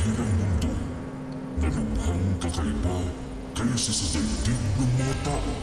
pambihirang mundo na lubhang kakaiba kaysa sa daigdig ng mga tao.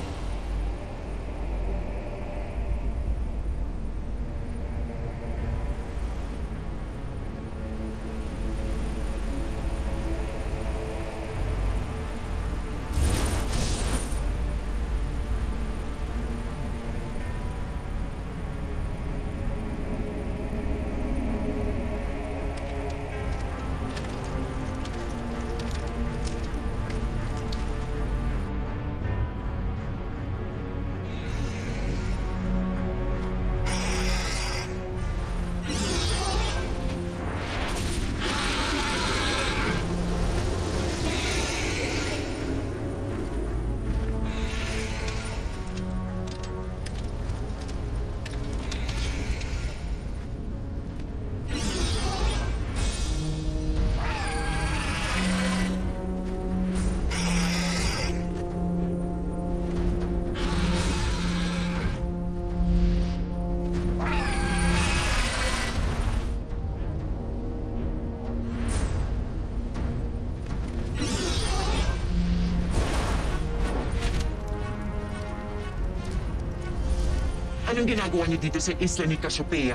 Anong ginagawa niyo dito sa isla ni Cassiopeia?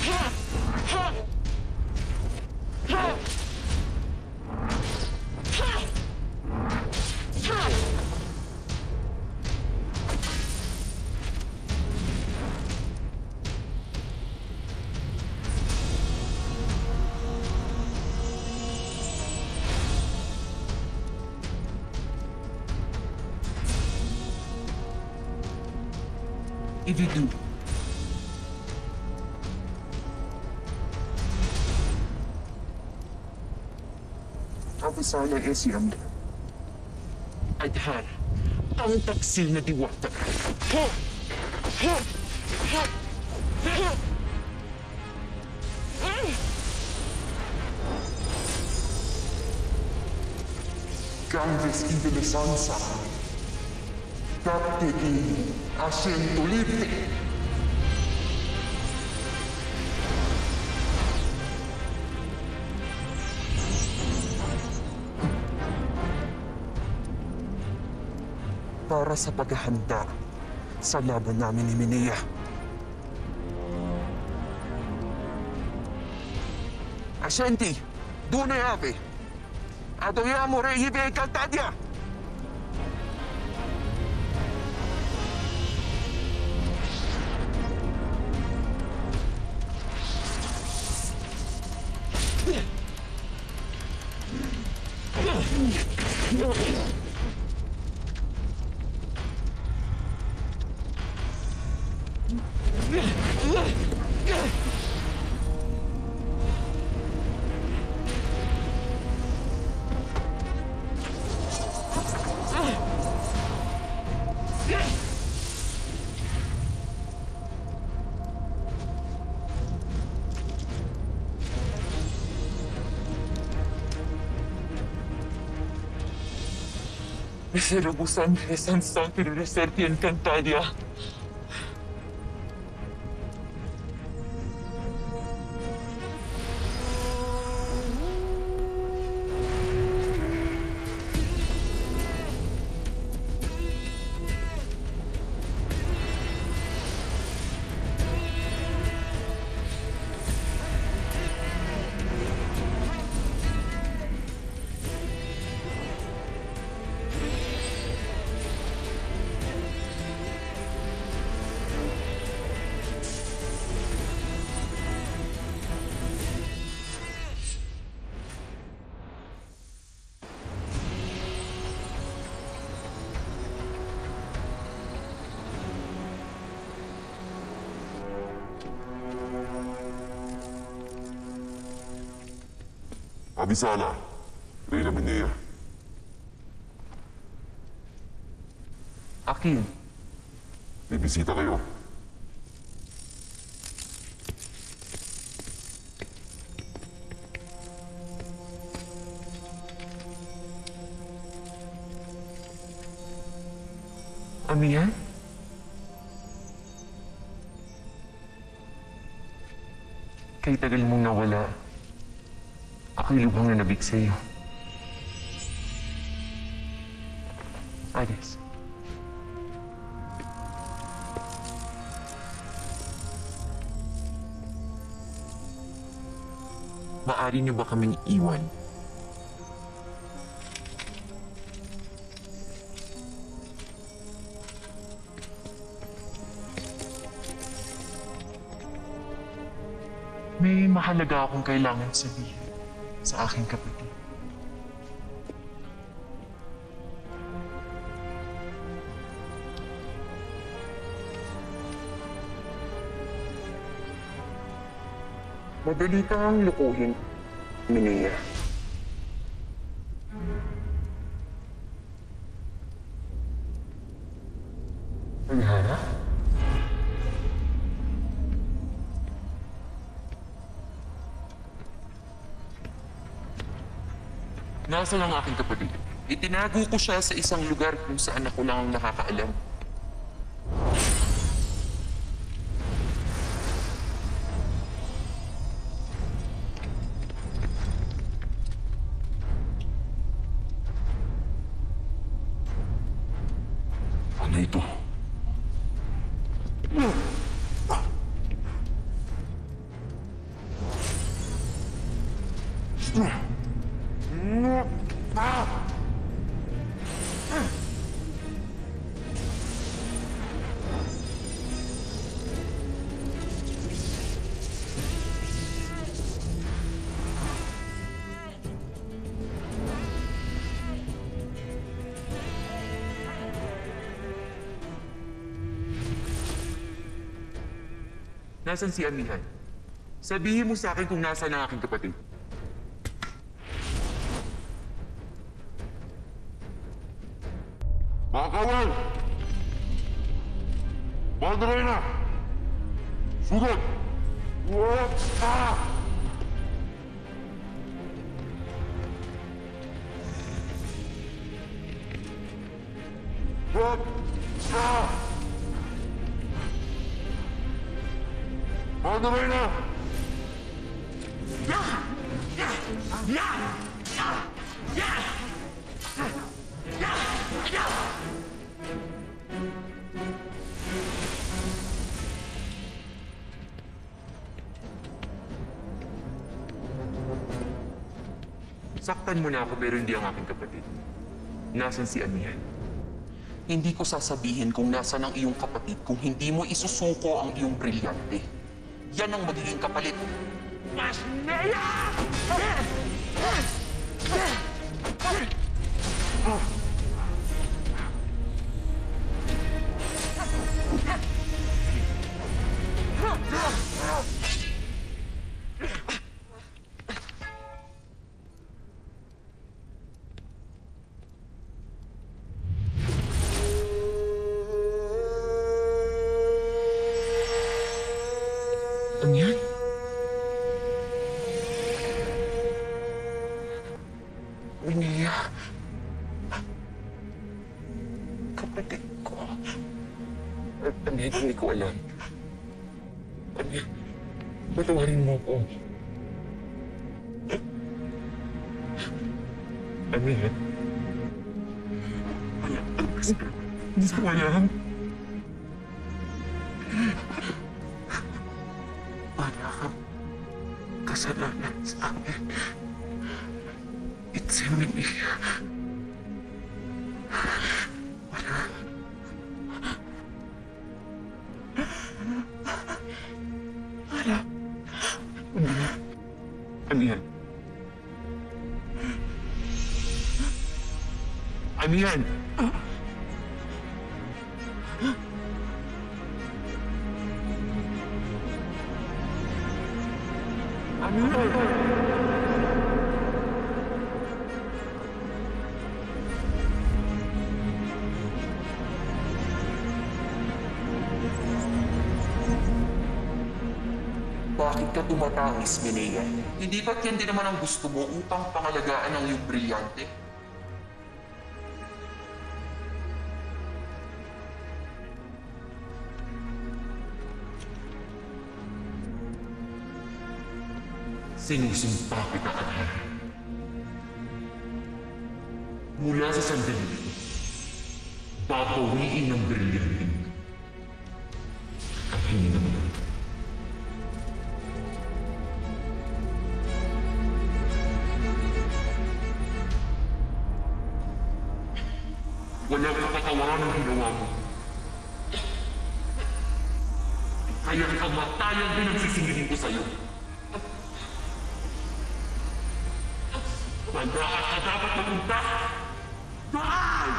Ha! Ha! Ha! Ha! Ha! Ibidu. Abisala Esiam, Adhar, ang taksil na diwata. Ha! Ha! Ha! Ha! Gambes Indelesanza, Capte in Asiento Libre. Para sa paghahanda sa laban namin ni Minea. Ascenti, Dune Ave, adoriamo Re Ibe Caltadia! Miserabus Andres and Santi Reserti and Cantadia. Abisala, Reyna Minea. Akin, May bisita kayo. ano yan? Kay tagal mong nawala. Ako'y lubhang nanabik sa iyo. Alice. Maaari niyo ba kaming iwan? May mahalaga akong kailangan sabihin sa aking kapatid. Madali kang lukuhin, Minea. Ano? Nasaan ang aking kapatid? Itinago ko siya sa isang lugar kung saan ako lang ang nakakaalam. Ano ito? Nasaan si Amihan? Sabihin mo sa akin kung nasaan ang aking kapatid. Mga kawal! Padre na! Sugat! What? Ah! What? Ah! Padre na! Saktan mo na ako pero hindi ang aking kapatid. Nasaan si Amihan? Hindi ko sasabihin kung nasaan ang iyong kapatid kung hindi mo isusuko ang iyong brilyante. Yan ang magiging kapalit. Masneya! Ano yan? Minea. Kapatid ko. Amihan, hindi ko alam. Amihan, patawarin mo ko. Amihan. Hindi ko alam. Wala kang kasalanan sa akin. It's a Minea. Wala. Wala. Amihan. Amihan! Bakit ka tumatangis, Minea? Hindi ba't yan din naman ang gusto mo upang pangalagaan ang iyong brilyante? Sinusumpa kita, anak. Mula sa sandali ito, papawiin ng brilyanting ang hininga mo. Walang kapatawaran ang ginawa mo. Kaya kamatayan din ang sisingilin ko sa'yo. Wala ka dapat mapunta! Doon!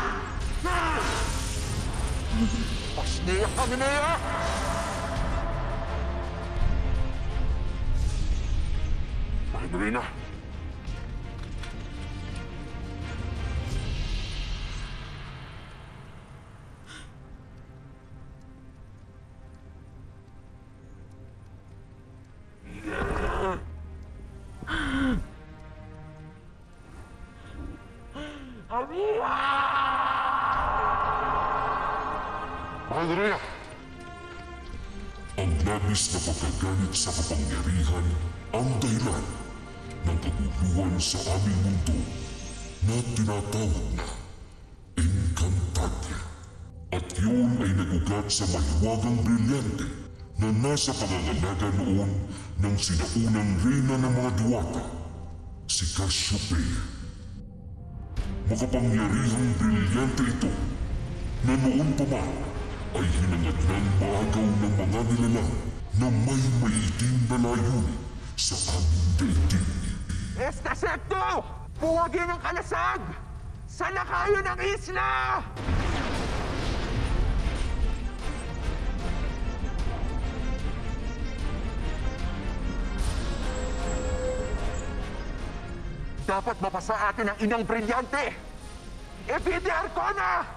Pasniya kami na yan! Pakinuloy na. Andrea! Ang labis na pagkagalit sa kapangyarihan ang dahilan ng kaguluhan sa aming mundo na tinatawag na Encantadia. At yun ay nagugat sa mahiwagang brilyante na nasa pangangalaga noon ng sinaunang reyna ng mga diwata, si Cassiopeia. Makapangyarihang brilyante ito na noon pa man ay hinangad ng maagaw ng mga nilalang na may maitim na layunin sa aming daigdig. Estasepto! Buwagin ang kalasag! Sa lakayo ng isla! Dapat mapasa atin ang inang brilyante! Evide Arcona!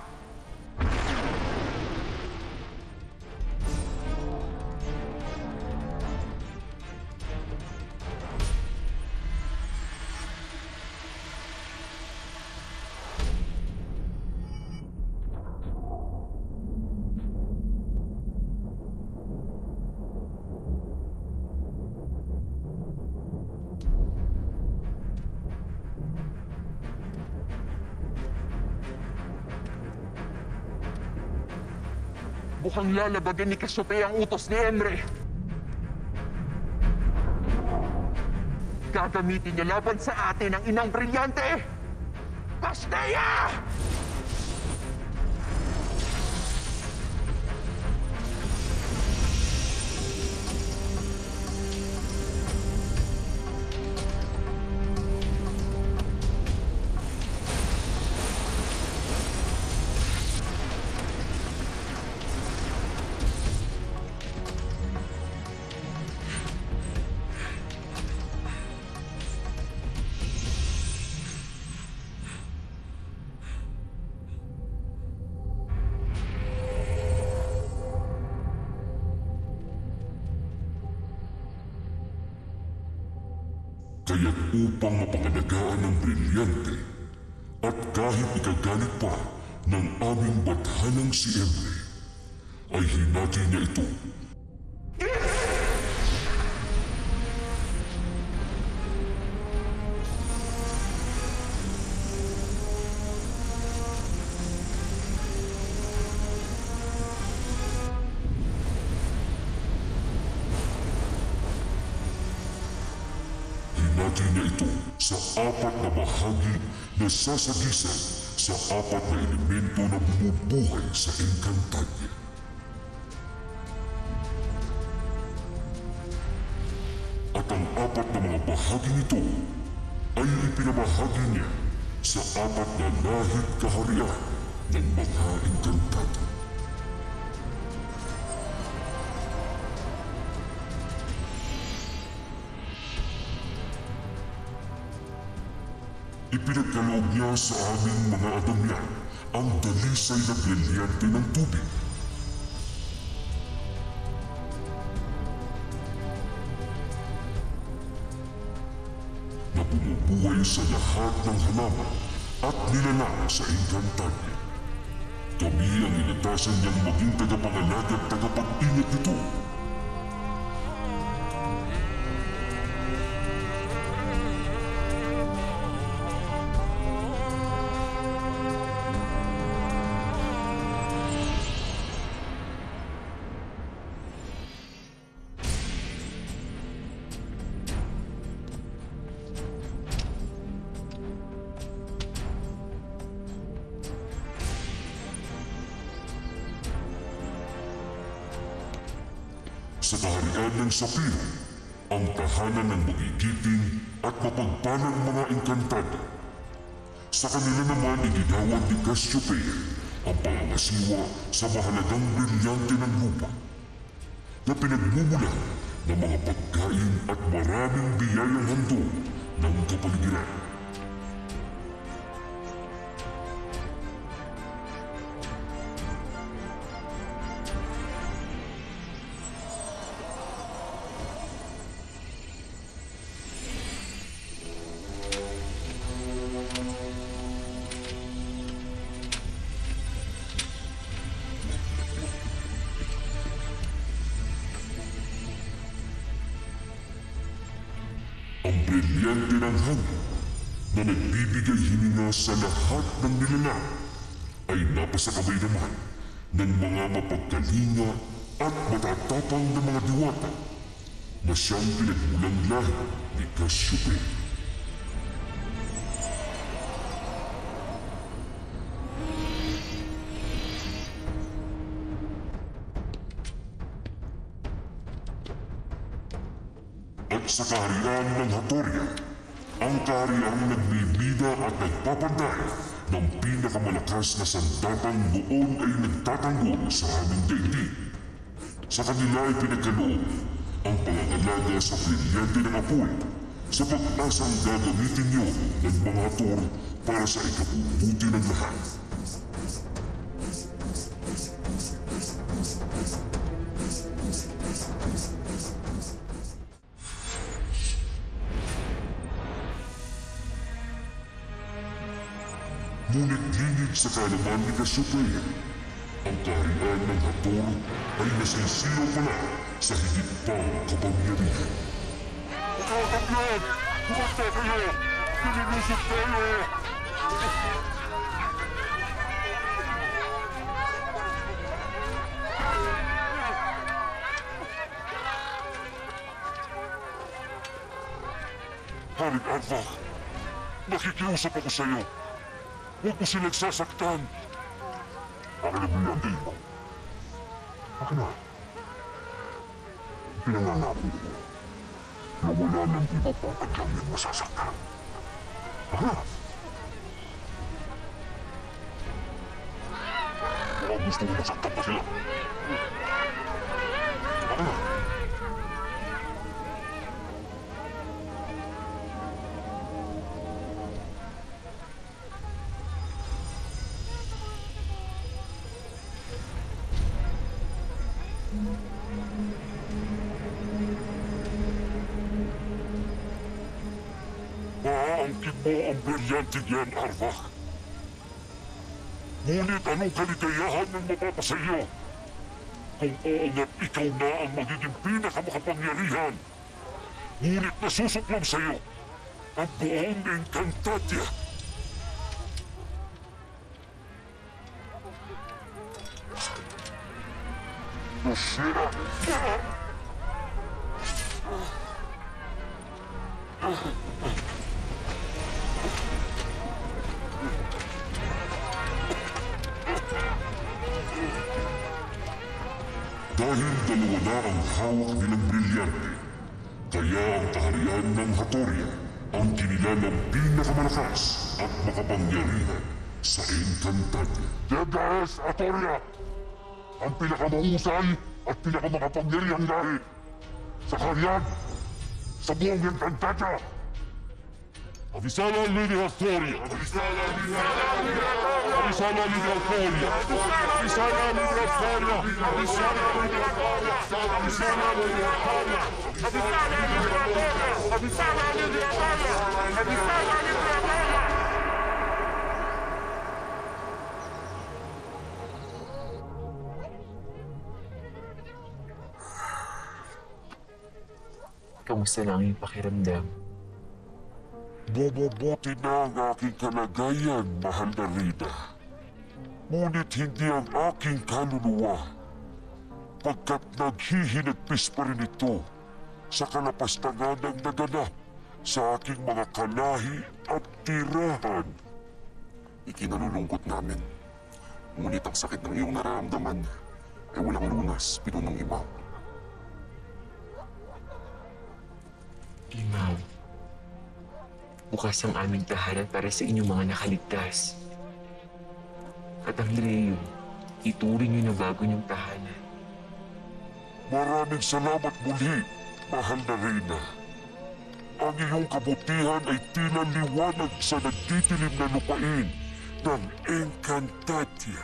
Mukhang lalabagan ni Cassiopeia ang utos ni Emre. Gagamitin niya laban sa atin ang inang brilyante! Pasneya! Kaya't upang mapangalagaan ng brilyante at kahit ikagalit pa ng aming bathalang si Emre, ay hinati niya ito. Hinati niya ito sa apat na bahagi na sasagisan sa apat na elemento na bumubuhay sa Encantadia. At ang apat na mga bahagi nito ay ipinamahagi niya sa apat na lahit kaharian ng mga Encantadia. Ipinagkaloob niya sa aming mga adamyan ang dalisay na brilyante ng tubig. Na bumubuhay sa lahat ng halaman at nilalang sa Encantadia. Kami ang inatasan niyang maging tagapangalaga at tagapag-ingat nito. sa kaharian ng Sapiro, ang tahanan ng magigiting at mapagpalang mga engkantado. Sa kanila naman iginawad ni Cassiopeia ang pangangasiwa sa mahalagang brilyante ng lupa na pinagmumula ng mga pagkain at maraming biyayang handog ng kapaligiran. Ang brilyante ng hangin na nagbibigay hininga sa lahat ng nilalang ay napasakabay naman ng mga mapagkalinga at matatapang na mga diwata na siyang pinagmulang lahi ni Cassiopeia. At sa kaharian ng Hatoria, ang kahariang nagbibida at nagpapanday ng pinakamalakas na sandatang noon ay nagtatanggol sa aming daigdig. Sa kanila ay pinagkaloob ang pangangalaga sa brilyante ng apoy sa pag-asang gagamitin niyo ng mga Hator para sa ikabubuti ng lahat. Ngunit lingid sa kaalaman ni Cassiopeia, ang kaharian ng Hator ay nasisiyaw pala sa higit pang kapangyarihan. Kakapyan! Kumanta kayo! Pinilusot kayo! Haring Arvak, nakikiusap ako sa'yo. Huwag mo silang sasaktan. Akin na brilyante mo. Akin na. Pinanganapin ko na wala ng iba pang kadyangin masasaktan. Akin na. Baka gusto mo masaktan pa sila. Akin na. Maaangkin mo ang brilyante yan, Arvak. Ngunit anong kaligayahan ng mapapasayo? Kung oo nga't ikaw na ang magiging pinakamakapangyarihan. Ngunit nasusuklong sa'yo ang buong Encantadia. Nasira! Dahil dalawa na ang hawak nilang brilyante, kaya ang kaharian ng Hatoria ang kinilalang pinakamalakas at makapangyarihan sa Encantadia. Dedaes Atoria! Ang pinakamahusay at pinakamakapangyarihang lahi sa kaharian sa buong Encantadia! Avisala Lady Astoria! Avisala Lady Astoria! Avisala Lady Astoria! Avisala Lady Astoria! Avisala Lady Astoria! Avisala Lady Astoria! Avisala Lady Astoria! Avisala Lady Astoria! Avisala Lady Astoria! Kamusta na ang iyong pakiramdam? Bumubuti na ang aking kalagayan, mahal na Rina. Ngunit hindi ang aking kaluluwa, pagkat naghihinagpis pa rin ito sa kalapastangan ng naganap sa aking mga kalahi at tirahan. Ikinalulungkot namin. Ngunit ang sakit ng iyong nararamdaman ay walang lunas, pinunong iba. Limaw. Bukas ang aming tahanan para sa inyong mga nakaligtas. At ang Leo, ituring niyo na bago niyong tahanan. Maraming salamat muli, mahal na Reyna. Ang iyong kabutihan ay tila liwanag sa nagtitilim na lupain ng Encantadia.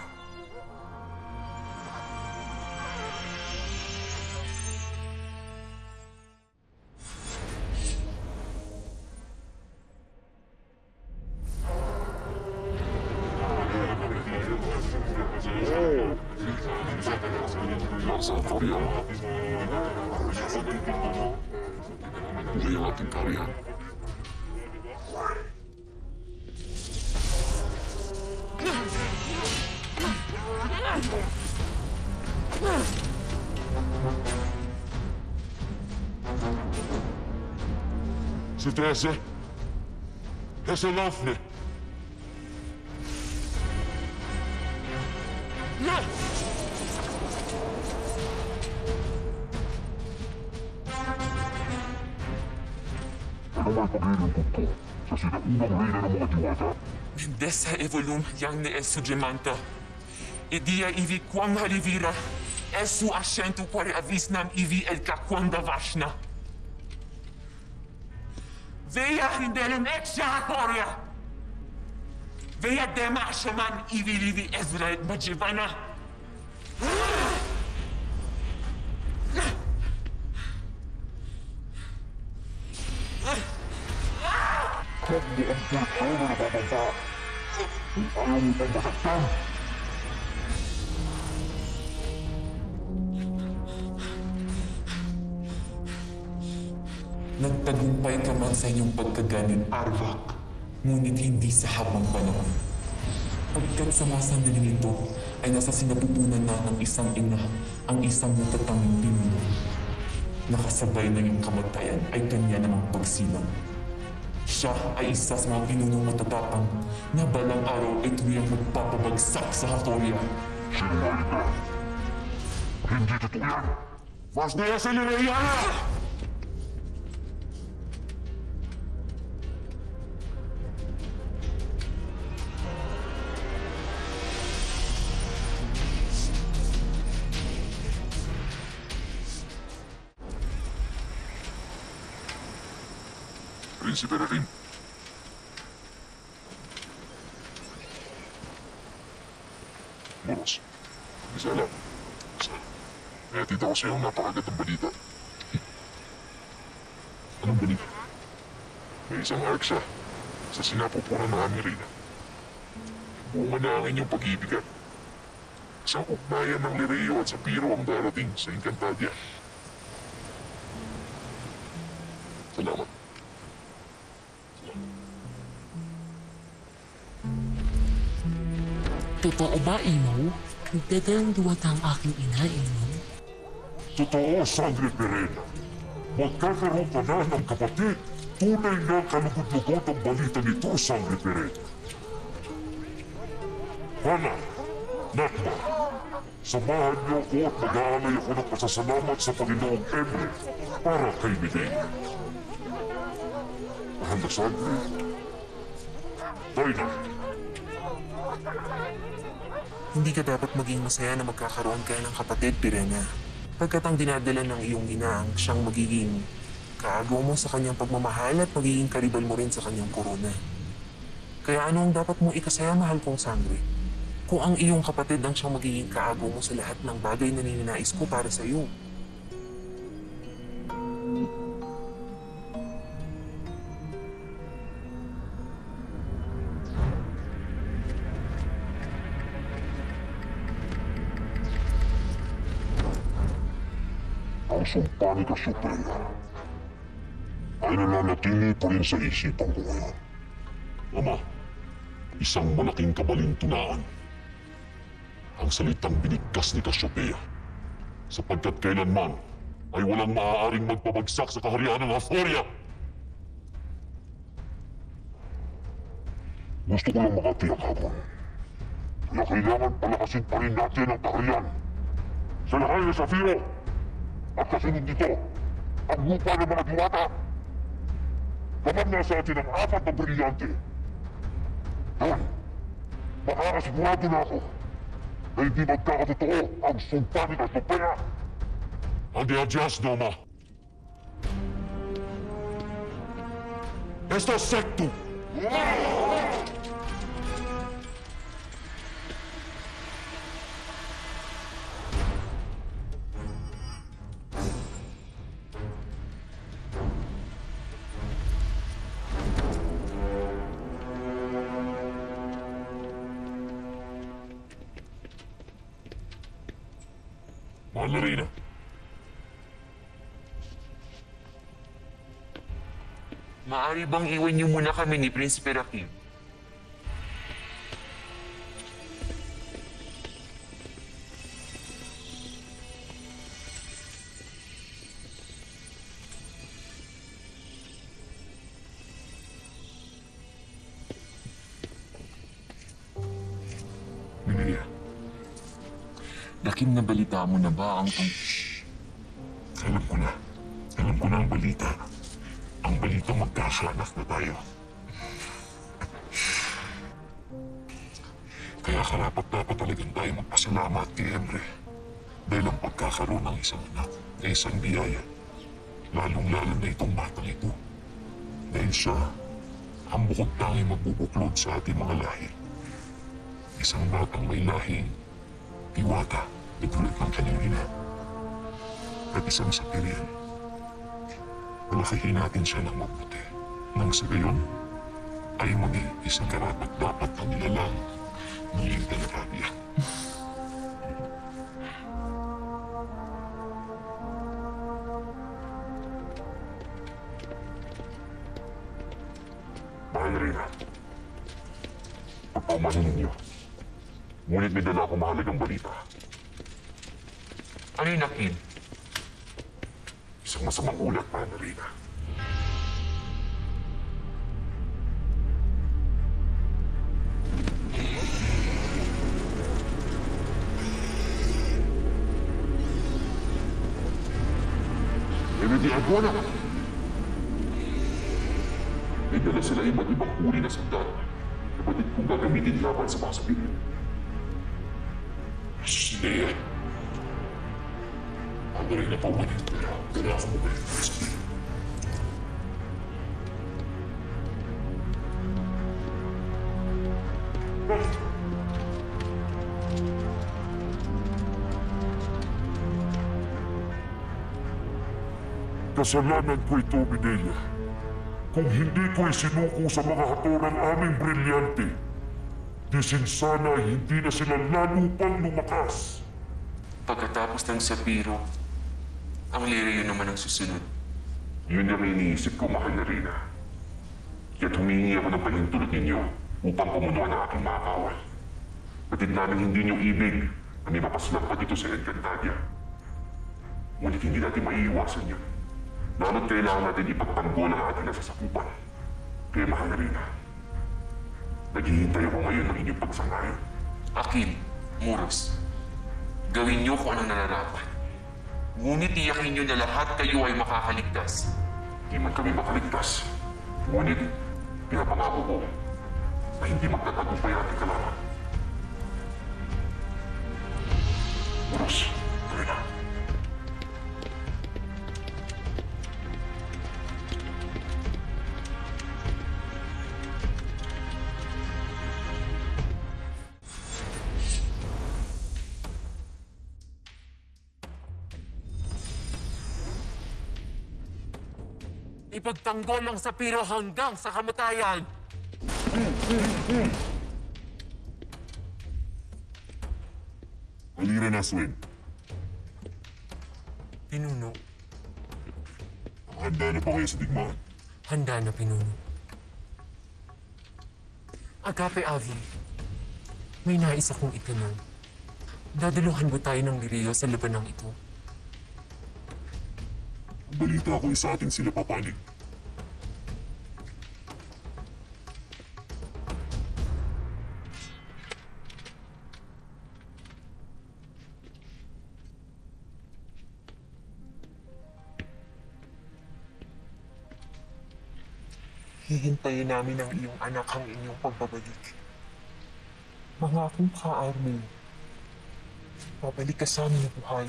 Nasa Korea. Muli ang ating karyan. Sitese, Heselafne. Ano may pag-inom ko sa sinaunang reyna ng mga diwata? Desa evolum yang ne esu gemanta. Idia ivi quam halivira. Esu ascentu quare avisnam ivi el kakwanda vashna. Veia hindelum exia horia. Veia dema shaman ivi livi Ezra et Majivana. Kung mo ang pulpuro na bababa, ayaw mo pang masaktan. Nagtagumpay ka man sa inyong pagkaganit, Arvak, ngunit hindi sa habang panahon. Pagkat sa mga sandaling ito ay nasa sinapupunan na ng isang ina ang isang natatanging pinuno. Nakasabay na yung kamatayan ay kanya namang pagsilang. Siya ay isa sa mga pinunong matatapang na balang araw ay tuluyang magpapabagsak sa Hatoria. Sinungaling ka. Hindi totoo yan. Mas niya si Liliana! Prinsipe na rin. Moros, isa lang. May atid ako sa iyong napakagandang balita. Anong balita? May isang arksa sa sinapupunan ng aming reyna. Bunga na ang inyong pag-ibigan. Isang ugnayan ng Lireo at Sapiro ang darating sa Encantadia. Salamat. Totoo ba, Imo? Nagdadalang duwata ang aking ina, Imo? Totoo, Sangre Perena. Magkakaroon ka na ng kapatid. Tunay na kalugod-lugod ang balita nito, Sangre Perena. Hana, Nakma, samahan niyo ako at mag-aalay ako ng pasasalamat sa Panginoong Emre para kay Milena. Mahal na Sangre, Reyna, Hindi ka dapat maging masaya na magkakaroon ka ng kapatid, Pirena. Pagkat ang dinadala ng iyong ina ang siyang magiging kaagaw mo sa kanyang pagmamahal at magiging karibal mo rin sa kanyang korona. Kaya ano ang dapat mong ikasaya, mahal kong Sangre? Kung ang iyong kapatid ang siyang magiging kaagaw mo sa lahat ng bagay na ninanais ko para sa iyo. ang sumpa ni Cassiopeia ay nananatili pa rin sa isipan ko ngayon. Ama, isang malaking kabalintunaan ang salitang binigkas ni Cassiopeia, sapagkat kailanman ay walang maaaring magpabagsak sa kaharian ng Astoria. Gusto ko lang makatiyak habon. Kaya kailangan palakasin pa rin natin ang kaharian sa lahat ng Safiro at kasunod nito ang lupa ng mga diwata. Kapag nasa atin ang 4 na brilyante, doon, makakasigurado na ako na hindi magkakatotoo ang sultanin at Lupea. Adiadyas, Noma. Esto secto! Marina. Maaari bang iwan niyo muna kami ni Prinsipe Rakim? Milia, Rakim, nabalita mo na ba ang alam ko na. Alam ko na ang balita. Ang balita magkakaanak na tayo. Kaya karapat-dapat talagang tayo magpasalamat kay Henry. Dahil ang pagkakaroon ng isang anak ay isang biyaya. Lalong-lalo na itong batang ito. Dahil siya, ang bukod tanging magbubuklod sa ating mga lahi. Isang batang may lahing diwata at tulad ng kanyang ina. At isang sapirian. Palakihin natin siya ng mabuti. Nang sa gayon, ay maging isang karapat-dapat na nilalang ng Liga ng Arabia. Mahal Rina, pagpaumanin ninyo. Ngunit may dala akong mahalagang balita. ano yun, Rakim? Isang masamang ulat, Mahal Rina. Hindi ako na. May dala sila iba't ibang uri na sandal. Kapatid kong gagamitin laban sa mga sabihin. Sige. Ang rin na paumanin kaya kailangan mo kayo ng sabihin. Kasalanan ko ito, Minelia. Kung hindi ko isinuko sa mga hato ng aming brilyante, di sana hindi na sila lalo pang lumakas. Pagkatapos ng Sapiro, ang Lirio naman ang susunod. Yun ang iniisip ko, Mahal na Rina. Kaya't humingi ako ng pahintulot ninyo upang pamunuan ang aking mga kawal. Batid namin hindi niyo ibig na may mapaslampag ito sa Encantadia. Ngunit hindi natin maiiwasan yun. Lalo't kailangan natin ipagtanggol ang ating nasasakupan. Kaya Mahal na Rina, naghihintay ako ngayon ng inyong pagsangayon. Akin, Muros, gawin niyo kung anong nararapat. Ngunit tiyakin niyo na lahat kayo ay makakaligtas. Di man kami makaligtas. Ngunit, pinapangako ko na hindi magtatagumpay ang ating kalaban. Uros, tuloy na. Ipagtanggol ang Sapiro hanggang sa kamatayan. Halira na, Swain. Pinuno, Handa na ba kayo sa digmaan? handa na, Pinuno. Agape, Avi. May nais akong itanong. Dadaluhan ba tayo ng Lirio sa labanang ito? Balita ko sa atin sila papanig. Hihintayin namin ang iyong anak ang inyong pagbabalik. Mangakong ka, Armin. Babalik ka sa amin na buhay.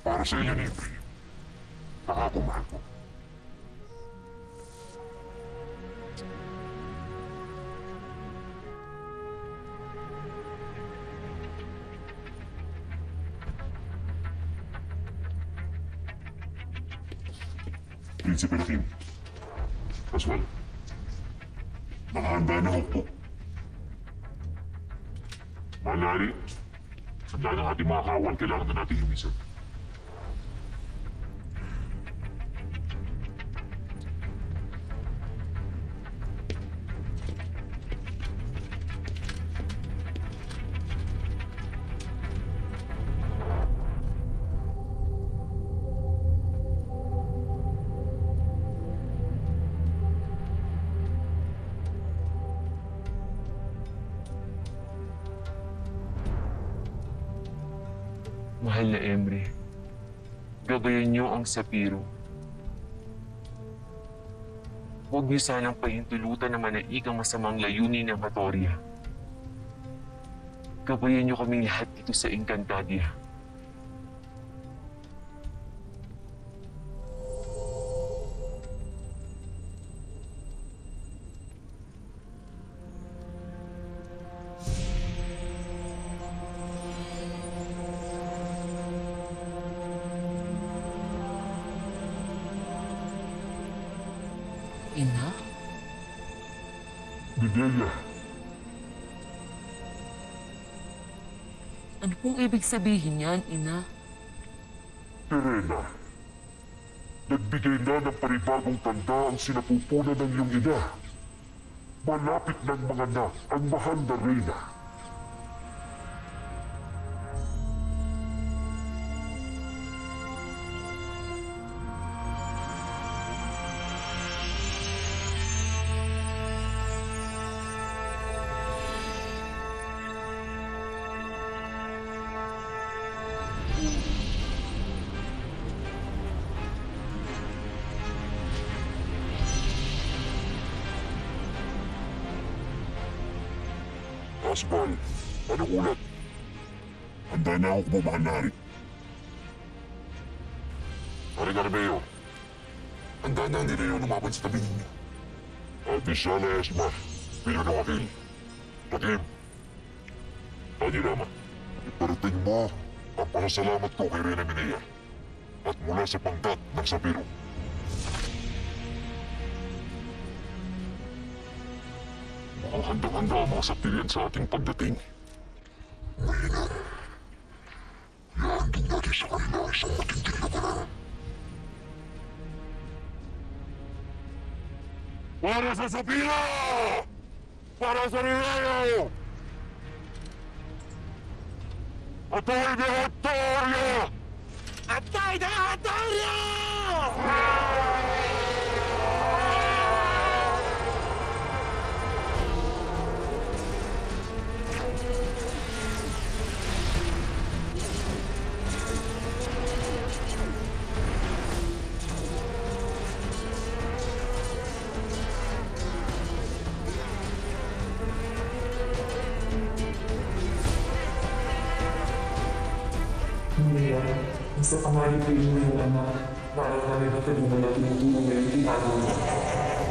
Para sa iyo, Nipri. Pangako, mahal ko. Prinsipe Rakim. Paswal. Nakahanda na hukbo. Malari. Handa ng ating mga kawan. Kailangan na natin lumisan. Mahal na Emre, gabayan niyo ang Sapiro. Huwag niyo sanang pahintulutan na manaig ang masamang layunin ng Hatoria. Gabayan niyo kaming lahat dito sa Encantadia. Ina? Bidelia, Ano pong ibig sabihin yan, Ina? Perena. Nagbigay na ng panibagong tanda ang sinapupunan ng iyong ina. Malapit ng mga anak ang mahal na Reyna. Asbal, anong ulat? Handa na ako kumamahal na hari. Hari Garbeo, handa na ni Leo lumaban sa tabi ninyo. At ni Shala Esmar, bilang ng wakil. Takim, Adi Rama, iparating mo ang pasasalamat ko kay Reyna Minea at mula sa pangkat ng Sapiro. Mukhang handang-handa ang mga sapilian sa ating pagdating. Mahina. Ihandog natin sa kanila ang isang matinding labanan. Para sa Sapiro! Para sa Rineo! Atay de Hatoria! Atay de Hatoria! Hindi yan. Gusto ka malipin mo yung ama. Para kami matulungan natin yung tulong na yung ginagawa mo.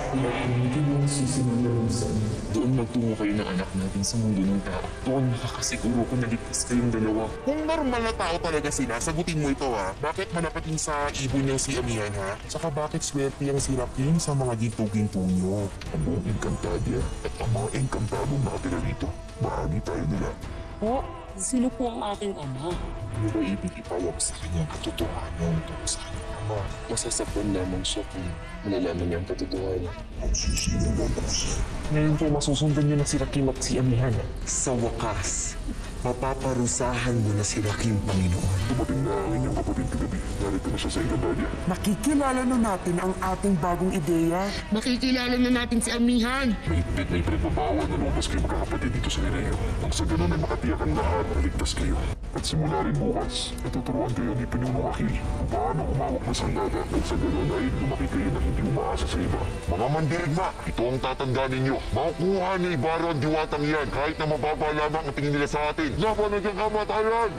Kaya hindi mo susunod na lusan. Doon magtungo kayo ng anak natin sa mundo ng tao. Doon makakasiguro kung naligtas kayong dalawa. Kung normal na tao talaga sila, sagutin mo ito ha. Bakit hanapatin sa ibon niyang si Amihan ha? Tsaka bakit swerte ang si Rakim sa mga ginto-ginto niyo? Ang buong Encantadia at ang mga Encantadong nakatira rito. Bahagi tayo nila. Po, sino po ang aking ama? Ano ba ibig ipawag sa kanya ang katotohanan tungkol sa kanyang ama? Masasapon lamang siya kung malalaman niya ang katotohanan. Ang susunod ang siya. Ngayon po masusundan niyo na si Rakim at si Amihan. Sa wakas, mapaparusahan mo na si Rakim, Panginoon. Dumating na ang inyong kapatid kagabi. Narito na siya sa Encantadia. Makikilala na natin ang ating bagong ideya. Makikilala na natin si Amihan. May higpit na ipinagbabawal na lumabas kayo magkakapatid dito sa Nereo. Nang sa ganun ay makatiyak ang lahat na ligtas kayo. At simula rin bukas, natuturuan kayo ni Pinunong Akil kung paano umawak ng sandata at sa ganoon ay lumaki kayo na hindi umaasa sa iba. Mga mandirigma, ito ang tatandaan ninyo. Makukuha ni Ibarra ang diwatang yan kahit na mababa lamang ang tingin nila sa atin. Laban ng kamatayan!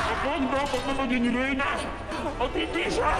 Ako ang dapat na maging reyna! At hindi siya!